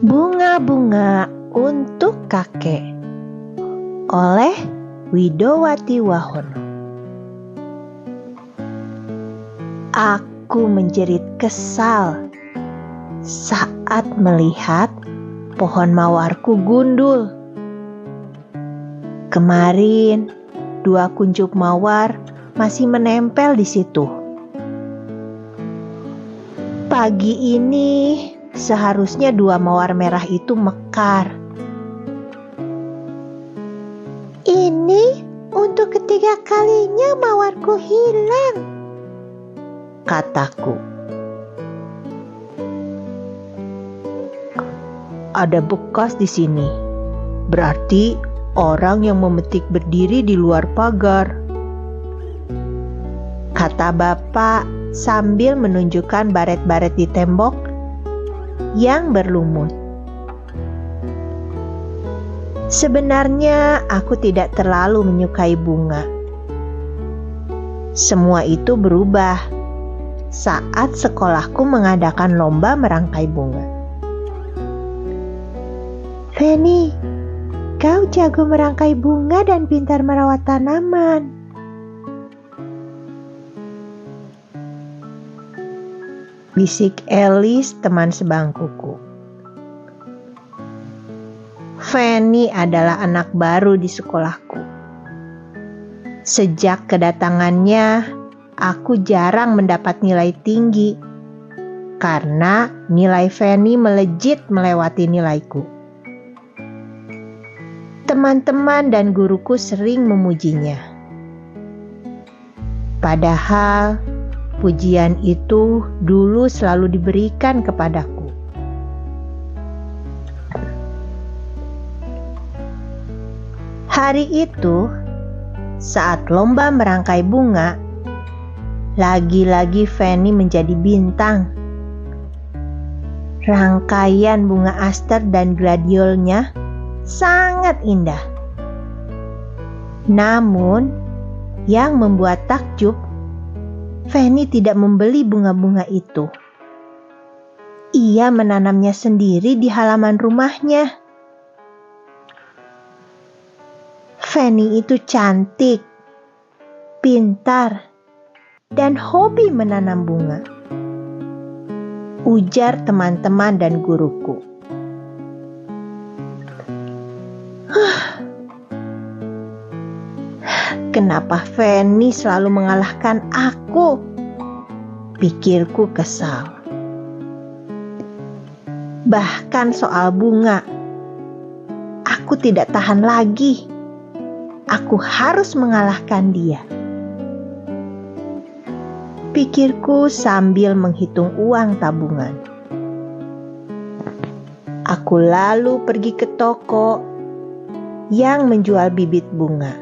Bunga-bunga untuk kakek oleh Widowati Wahono. Aku menjerit kesal saat melihat pohon mawarku gundul. Kemarin 2 kuncup mawar masih menempel di situ. Pagi ini seharusnya 2 mawar merah itu mekar. Ini untuk ketiga kalinya mawarku hilang, kataku. Ada bekas di sini. Berarti orang yang memetik berdiri di luar pagar, kata bapak sambil menunjukkan baret-baret di tembok yang berlumut. Sebenarnya aku tidak terlalu menyukai bunga. Semua itu berubah saat sekolahku mengadakan lomba merangkai bunga. Feni, kau jago merangkai bunga dan pintar merawat tanaman. Bisik Elis, teman sebangkuku. Feni adalah anak baru di sekolahku. Sejak kedatangannya, aku jarang mendapat nilai tinggi karena nilai Feni melejit melewati nilaiku. Teman-teman dan guruku sering memujinya. Padahal pujian itu dulu selalu diberikan kepadaku. Hari itu, saat lomba merangkai bunga, lagi-lagi Feni menjadi bintang. Rangkaian bunga aster dan gladiolnya sangat indah. Namun, yang membuat takjub, Feni tidak membeli bunga-bunga itu. Ia menanamnya sendiri di halaman rumahnya. Feni itu cantik, pintar, dan hobi menanam bunga, ujar teman-teman dan guruku. Kenapa Feni selalu mengalahkan aku? Pikirku kesal. Bahkan soal bunga, aku tidak tahan lagi. Aku harus mengalahkan dia, pikirku sambil menghitung uang tabungan. Aku lalu pergi ke toko yang menjual bibit bunga.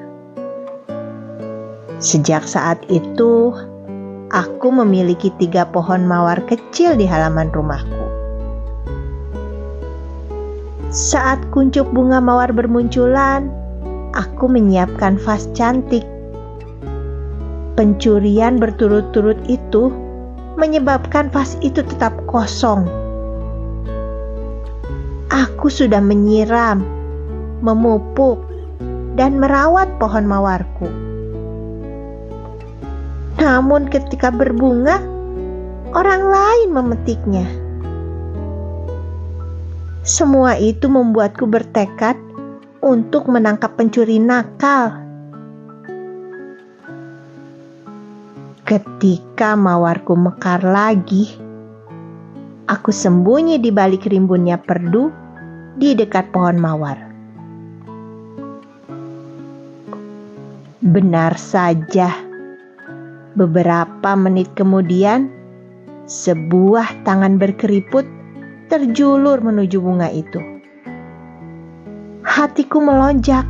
Sejak saat itu, aku memiliki 3 pohon mawar kecil di halaman rumahku. Saat kuncup bunga mawar bermunculan, aku menyiapkan vas cantik. Pencurian berturut-turut itu menyebabkan vas itu tetap kosong. Aku sudah menyiram, memupuk, dan merawat pohon mawarku. Namun ketika berbunga, orang lain memetiknya. Semua itu membuatku bertekad untuk menangkap pencuri nakal. Ketika mawarku mekar lagi, aku sembunyi di balik rimbunnya perdu di dekat pohon mawar. Benar saja, beberapa menit kemudian, sebuah tangan berkeriput terjulur menuju bunga itu. Hatiku melonjak,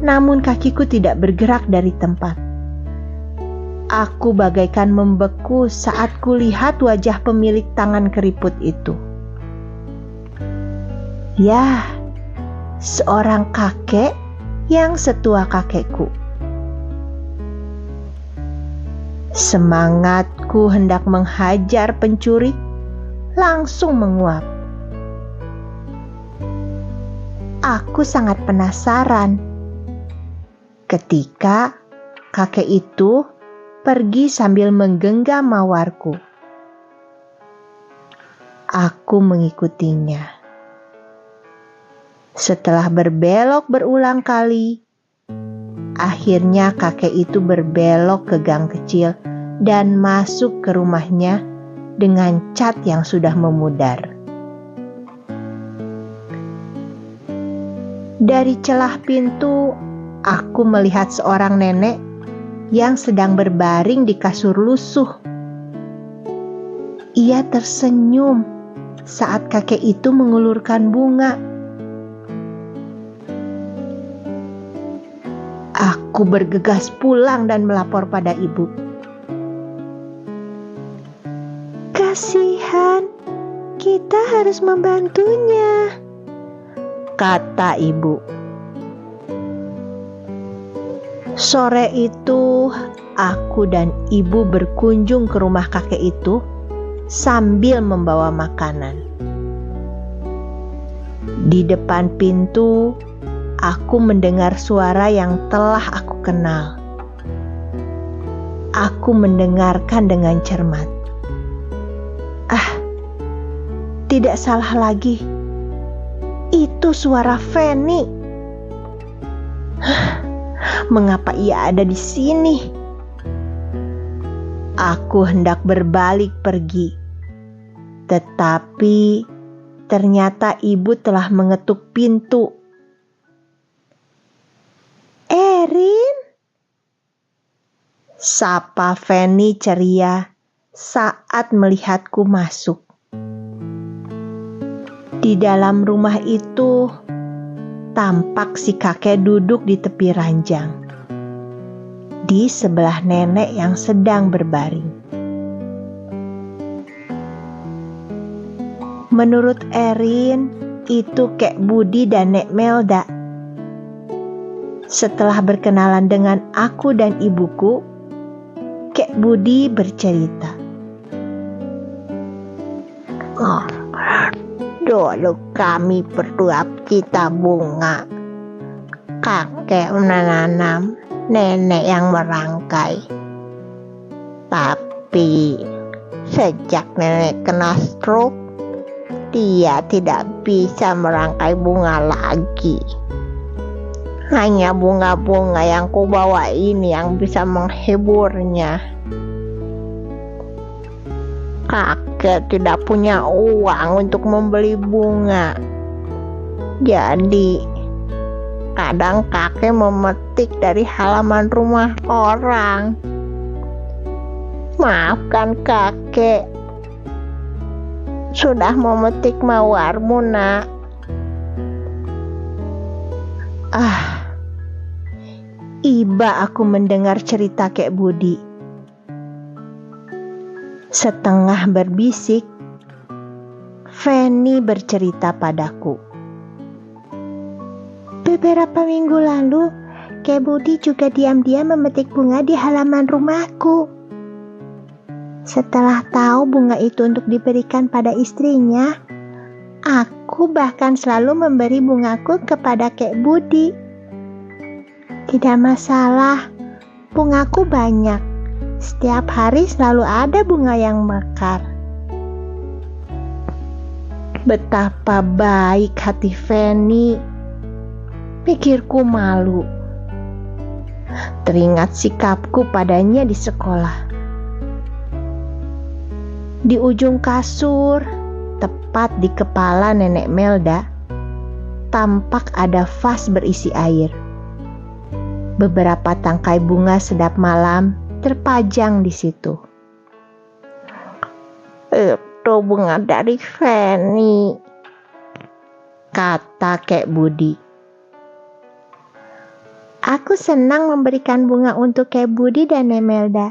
namun kakiku tidak bergerak dari tempat. Aku bagaikan membeku saat kulihat wajah pemilik tangan keriput itu. Ya, seorang kakek yang setua kakekku. Semangatku hendak menghajar pencuri langsung menguap. Aku sangat penasaran ketika kakek itu pergi sambil menggenggam mawarku. Aku mengikutinya. Setelah berbelok berulang kali, akhirnya kakek itu berbelok ke gang kecil dan masuk ke rumahnya dengan cat yang sudah memudar. Dari celah pintu, aku melihat seorang nenek yang sedang berbaring di kasur lusuh. Ia tersenyum saat kakek itu mengulurkan bunga. Aku bergegas pulang dan melapor pada ibu. "Kasihan, kita harus membantunya," kata ibu. Sore itu, aku dan ibu berkunjung ke rumah kakek itu sambil membawa makanan. Di depan pintu, aku mendengar suara yang telah aku kenal. Aku mendengarkan dengan cermat. Tidak salah lagi. Itu suara Feni. Mengapa ia ada di sini? Aku hendak berbalik pergi. Tetapi ternyata ibu telah mengetuk pintu. "Erin," sapa Feni ceria saat melihatku masuk. Di dalam rumah itu, tampak si kakek duduk di tepi ranjang, di sebelah nenek yang sedang berbaring. Menurut Erin, itu Kek Budi dan Nek Melda. Setelah berkenalan dengan aku dan ibuku, Kek Budi bercerita. "Dulu kami berdua pecinta bunga. Kakek menanam, nenek yang merangkai. Tapi sejak nenek kena stroke, dia tidak bisa merangkai bunga lagi. Hanya bunga-bunga yang kubawa ini yang bisa menghiburnya. Kakek tidak punya uang untuk membeli bunga. Jadi, kadang kakek memetik dari halaman rumah orang. Maafkan kakek, sudah memetik mawarmu, nak." Iba aku mendengar cerita Kek Budi. Setengah berbisik, Feni bercerita padaku. "Beberapa minggu lalu, Kek Budi juga diam-diam memetik bunga di halaman rumahku. Setelah tahu bunga itu untuk diberikan pada istrinya, aku bahkan selalu memberi bungaku kepada Kek Budi. Tidak masalah, bungaku banyak. Setiap hari selalu ada bunga yang mekar." Betapa baik hati Feni. Pikirku malu. Teringat sikapku padanya di sekolah. Di ujung kasur, tepat di kepala Nenek Melda, tampak ada vas berisi air. Beberapa tangkai bunga sedap malam terpajang di situ. "Itu bunga dari Feni," kata Kek Budi. "Aku senang memberikan bunga untuk Kek Budi dan Nek Melda.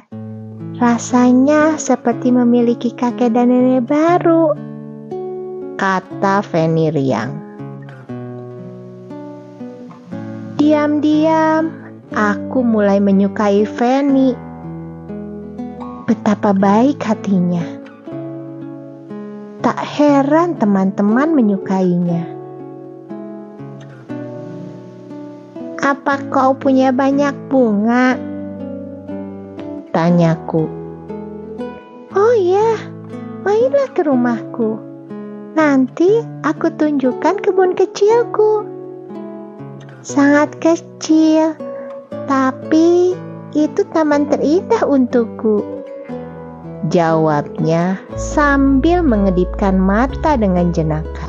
Rasanya seperti memiliki kakek dan nenek baru," kata Feni riang. Diam-diam, aku mulai menyukai Feni. Betapa baik hatinya. Tak heran teman-teman menyukainya. Apa kau punya banyak bunga? Tanyaku. Oh ya, mainlah ke rumahku. Nanti aku tunjukkan kebun kecilku. Sangat kecil, tapi itu taman terindah untukku. Jawabnya sambil mengedipkan mata dengan jenaka.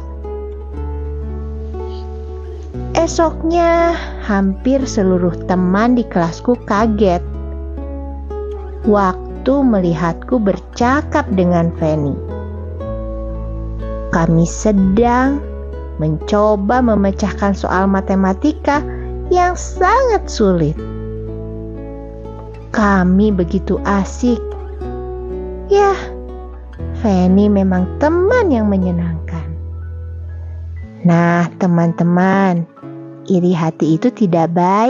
Esoknya, hampir seluruh teman di kelasku kaget waktu melihatku bercakap dengan Fanny. Kami sedang mencoba memecahkan soal matematika yang sangat sulit. Kami begitu asik. Ya, Fanny memang teman yang menyenangkan. Nah, teman-teman, iri hati itu tidak baik.